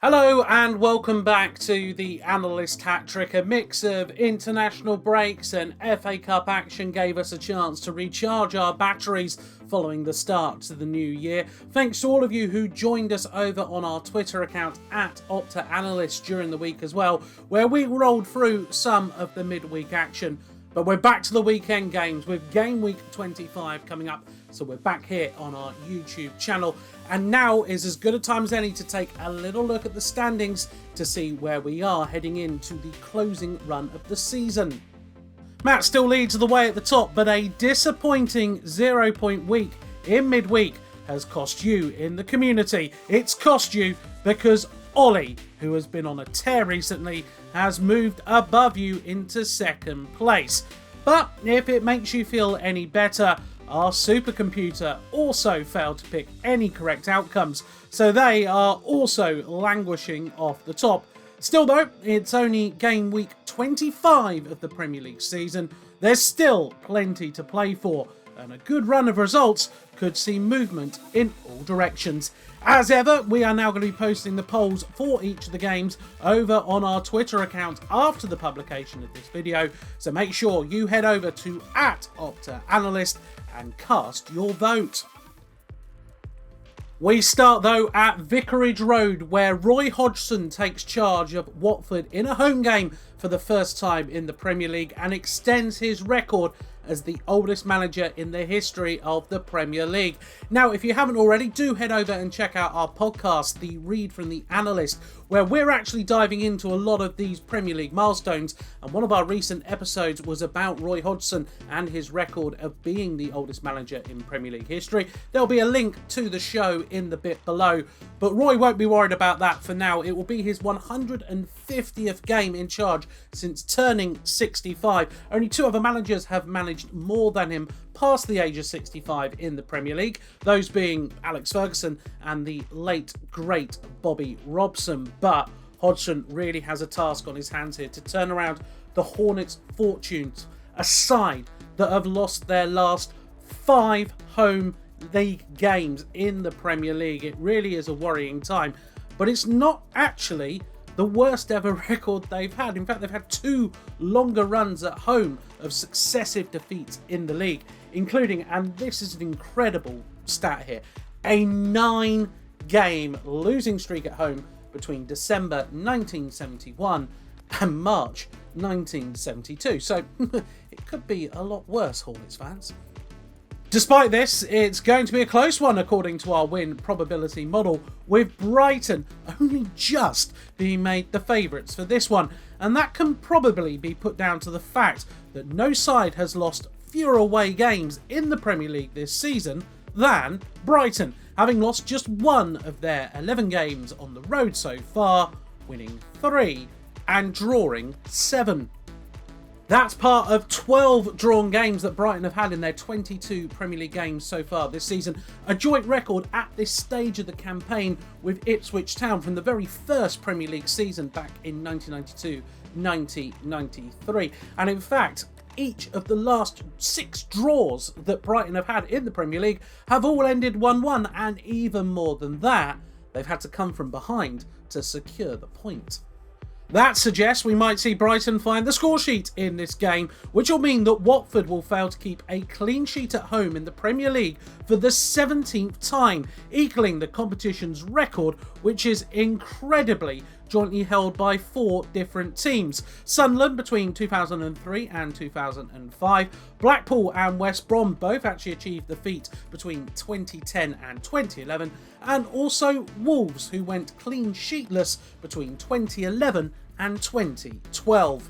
Hello and welcome back to the Analyst Hat-Trick. A mix of international breaks and FA Cup action gave us a chance to recharge our batteries following the start to the new year. Thanks to all of you who joined us over on our Twitter account at @OptaAnalyst during the week as well, where we rolled through some of the midweek action. But we're back to the weekend games with Gameweek 25 coming up. So we're back here on our YouTube channel. And now is as good a time as any to take a little look at the standings to see where we are heading into the closing run of the season. Matt still leads the way at the top, but a disappointing 0-point week in midweek has cost you in the community. It's cost you because Ollie, who has been on a tear recently, has moved above you into second place. But if it makes you feel any better, our supercomputer also failed to pick any correct outcomes, so they are also languishing off the top. Still though, it's only game week 25 of the Premier League season. There's still plenty to play for, and a good run of results could see movement in all directions. As ever, we are now going to be posting the polls for each of the games over on our Twitter account after the publication of this video, so make sure you head over to @OptaAnalyst and cast your vote. We start though at Vicarage Road, where Roy Hodgson takes charge of Watford in a home game for the first time in the Premier League and extends his record as the oldest manager in the history of the Premier League. Now, if you haven't already, do head over and check out our podcast, The Read from the Analyst, where we're actually diving into a lot of these Premier League milestones, and one of our recent episodes was about Roy Hodgson and his record of being the oldest manager in Premier League history. There'll be a link to the show in the bit below, but Roy won't be worried about that for now. It will be his 150th game in charge since turning 65. Only two other managers have managed more than him past the age of 65 in the Premier League, those being Alex Ferguson and the late great Bobby Robson. But Hodgson really has a task on his hands here to turn around the Hornets' fortunes, a side that have lost their last 5 home league games in the Premier League. It really is a worrying time, but it's not actually the worst ever record they've had. In fact, they've had 2 longer runs at home of successive defeats in the league, including, and this is an incredible stat here, a 9-game losing streak at home between December 1971 and March 1972. So it could be a lot worse, Hornets fans. Despite this, it's going to be a close one according to our win probability model, with Brighton only just being made the favourites for this one. And that can probably be put down to the fact that no side has lost fewer away games in the Premier League this season than Brighton, having lost just 1 of their 11 games on the road so far, winning 3 and drawing 7. That's part of 12 drawn games that Brighton have had in their 22 Premier League games so far this season, a joint record at this stage of the campaign with Ipswich Town from the very first Premier League season back in 1992-1993. And in fact, each of the last 6 draws that Brighton have had in the Premier League have all ended 1-1, and even more than that, they've had to come from behind to secure the point. That suggests we might see Brighton find the score sheet in this game, which will mean that Watford will fail to keep a clean sheet at home in the Premier League for the 17th time, equaling the competition's record, which is incredibly jointly held by 4 different teams. Sunderland between 2003 and 2005, Blackpool and West Brom both actually achieved the feat between 2010 and 2011, and also Wolves, who went clean sheetless between 2011 and 2012.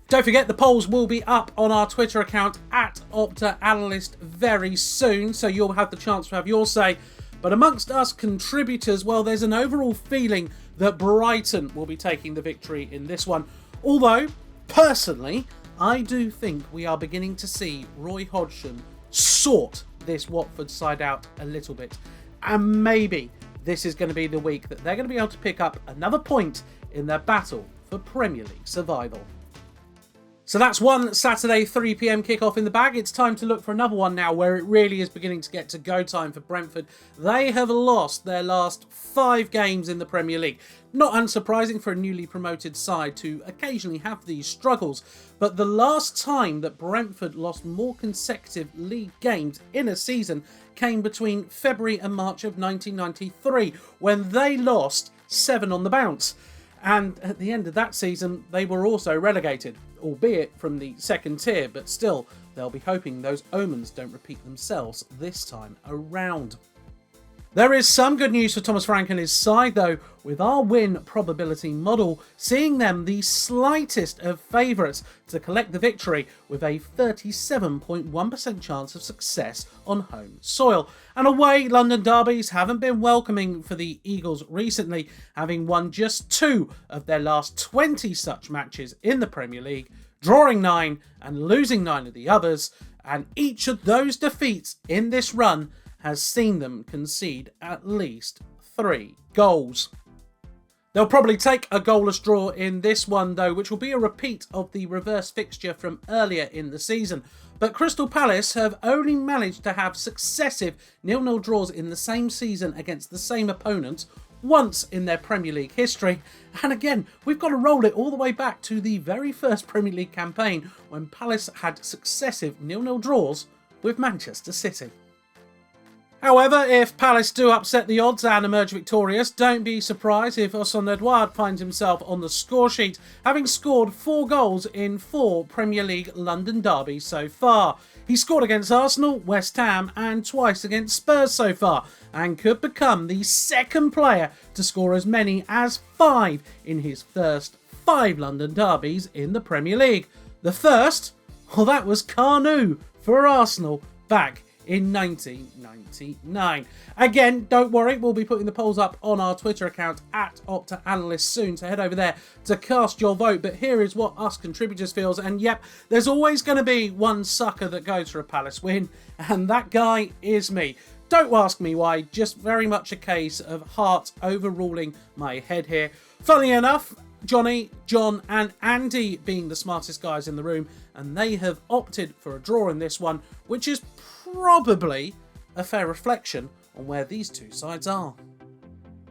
Don't forget, the polls will be up on our Twitter account @OptaAnalyst very soon, so you'll have the chance to have your say. But amongst us contributors, well, there's an overall feeling that Brighton will be taking the victory in this one. Although, personally, I do think we are beginning to see Roy Hodgson sort this Watford side out a little bit. And maybe this is going to be the week that they're going to be able to pick up another point in their battle for Premier League survival. So that's one Saturday 3 p.m. kickoff in the bag. It's time to look for another one now where it really is beginning to get to go time for Brentford. They have lost their last 5 games in the Premier League. Not unsurprising for a newly promoted side to occasionally have these struggles, but the last time that Brentford lost more consecutive league games in a season came between February and March of 1993, when they lost 7 on the bounce. And at the end of that season, they were also relegated, albeit from the second tier, but still, they'll be hoping those omens don't repeat themselves this time around. There is some good news for Thomas Frank and his side, though, with our win probability model seeing them the slightest of favourites to collect the victory, with a 37.1% chance of success on home soil. And away London derbies haven't been welcoming for the Eagles recently, having won just 2 of their last 20 such matches in the Premier League, drawing 9 and losing 9 of the others, and each of those defeats in this run has seen them concede at least 3 goals. They'll probably take a goalless draw in this one though, which will be a repeat of the reverse fixture from earlier in the season. But Crystal Palace have only managed to have successive 0-0 draws in the same season against the same opponent once in their Premier League history. And again, we've got to roll it all the way back to the very first Premier League campaign when Palace had successive 0-0 draws with Manchester City. However, if Palace do upset the odds and emerge victorious, don't be surprised if Osson Edouard finds himself on the score sheet, having scored 4 goals in 4 Premier League London derbies so far. He scored against Arsenal, West Ham and twice against Spurs so far, and could become the second player to score as many as 5 in his first 5 London derbies in the Premier League. The first, well, that was Carnu for Arsenal back in 1999. Again, don't worry, we'll be putting the polls up on our Twitter account at OptaAnalyst soon, so head over there to cast your vote. But here is what us contributors feels, and yep, there's always going to be one sucker that goes for a Palace win, and that guy is me. Don't ask me why, just very much a case of heart overruling my head here. Funnily enough, Johnny, John and Andy being the smartest guys in the room, and they have opted for a draw in this one, which is probably a fair reflection on where these two sides are.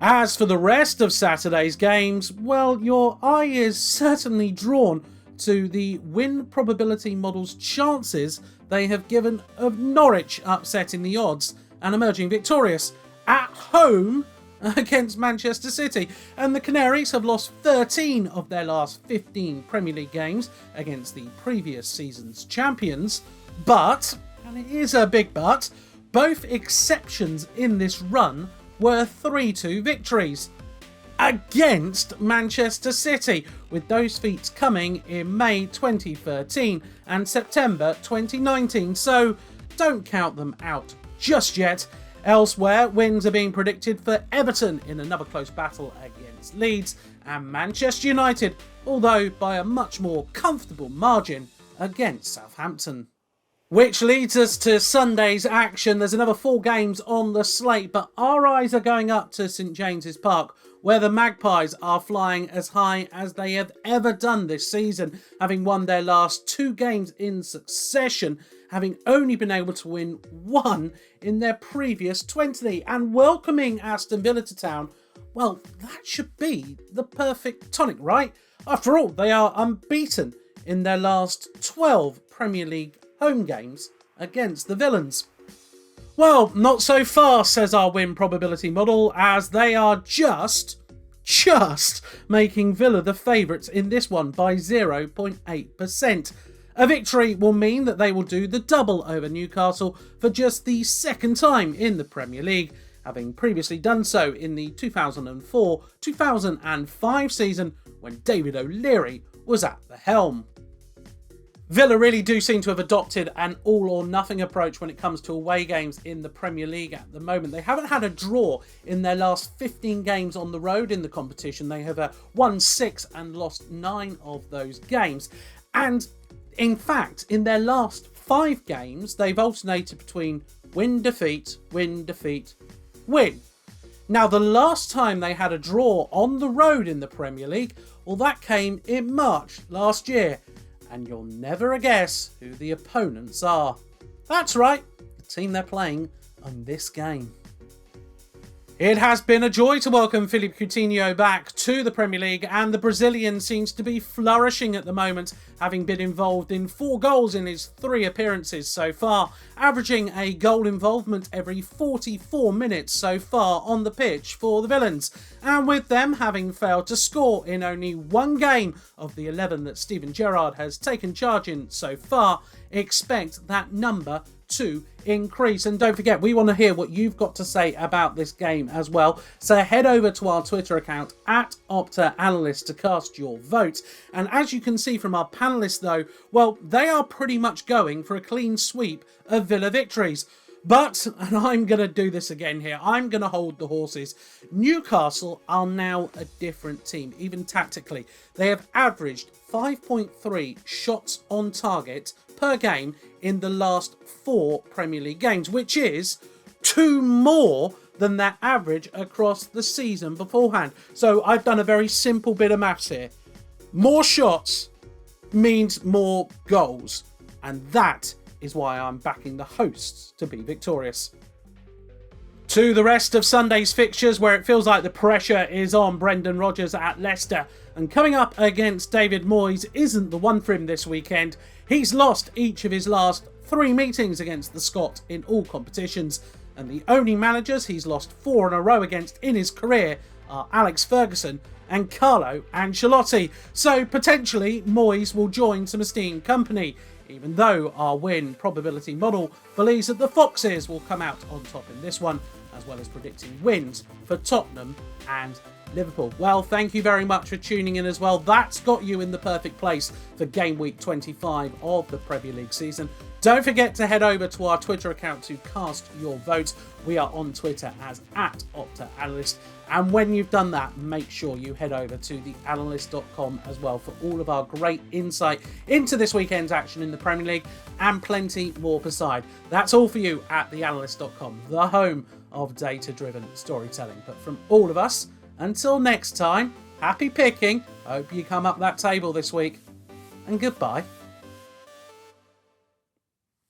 As for the rest of Saturday's games, well, your eye is certainly drawn to the win probability model's chances they have given of Norwich upsetting the odds and emerging victorious at home against Manchester City. And the Canaries have lost 13 of their last 15 Premier League games against the previous season's champions. But, and it is a big but, both exceptions in this run were 3-2 victories against Manchester City, with those feats coming in May 2013 and September 2019, so don't count them out just yet. Elsewhere, wins are being predicted for Everton in another close battle against Leeds, and Manchester United, although by a much more comfortable margin, against Southampton. Which leads us to Sunday's action. There's another 4 games on the slate, but our eyes are going up to St James's Park, where the Magpies are flying as high as they have ever done this season, having won their last 2 games in succession, having only been able to win 1 in their previous 20, and welcoming Aston Villa to town. Well, that should be the perfect tonic, right? After all, they are unbeaten in their last 12 Premier League home games against the Villains. Well, not so far, says our win probability model, as they are just making Villa the favourites in this one by 0.8%. A victory will mean that they will do the double over Newcastle for just the second time in the Premier League, having previously done so in the 2004-2005 season when David O'Leary was at the helm. Villa really do seem to have adopted an all-or-nothing approach when it comes to away games in the Premier League at the moment. They haven't had a draw in their last 15 games on the road in the competition. They have won 6 and lost 9 of those games. And in fact, in their last 5 games, they've alternated between win, defeat, win, defeat, win. Now, the last time they had a draw on the road in the Premier League, well, that came in March last year and you'll never guess who the opponents are. That's right, the team they're playing on this game. It has been a joy to welcome Philippe Coutinho back to the Premier League, and the Brazilian seems to be flourishing at the moment, having been involved in 4 goals in his 3 appearances so far, averaging a goal involvement every 44 minutes so far on the pitch for the Villains, and with them having failed to score in only 1 game of the 11 that Steven Gerrard has taken charge in so far, expect that number to increase. And don't forget, we want to hear what you've got to say about this game as well, so head over to our Twitter account at @OptaAnalyst to cast your vote. And as you can see from our panelists though, well, they are pretty much going for a clean sweep of Villa victories. But, and I'm going to do this again here, I'm going to hold the horses. Newcastle are now a different team, even tactically. They have averaged 5.3 shots on target per game in the last 4 Premier League games, which is 2 more than their average across the season beforehand. So I've done a very simple bit of maths here. More shots means more goals, and that is why I'm backing the hosts to be victorious. To the rest of Sunday's fixtures, where it feels like the pressure is on Brendan Rodgers at Leicester, and coming up against David Moyes isn't the one for him this weekend. He's lost each of his last 3 meetings against the Scot in all competitions, and the only managers he's lost 4 in a row against in his career are Alex Ferguson and Carlo Ancelotti. So potentially Moyes will join some esteemed company, even though our win probability model believes that the Foxes will come out on top in this one, as well as predicting wins for Tottenham and Liverpool. Well, thank you very much for tuning in as well. That's got you in the perfect place for Game Week 25 of the Premier League season. Don't forget to head over to our Twitter account to cast your vote. We are on Twitter as @OptaAnalyst. And when you've done that, make sure you head over to theanalyst.com as well for all of our great insight into this weekend's action in the Premier League and plenty more beside. That's all for you at theanalyst.com, the home of data-driven storytelling. But from all of us, until next time, happy picking. Hope you come up that table this week. And goodbye.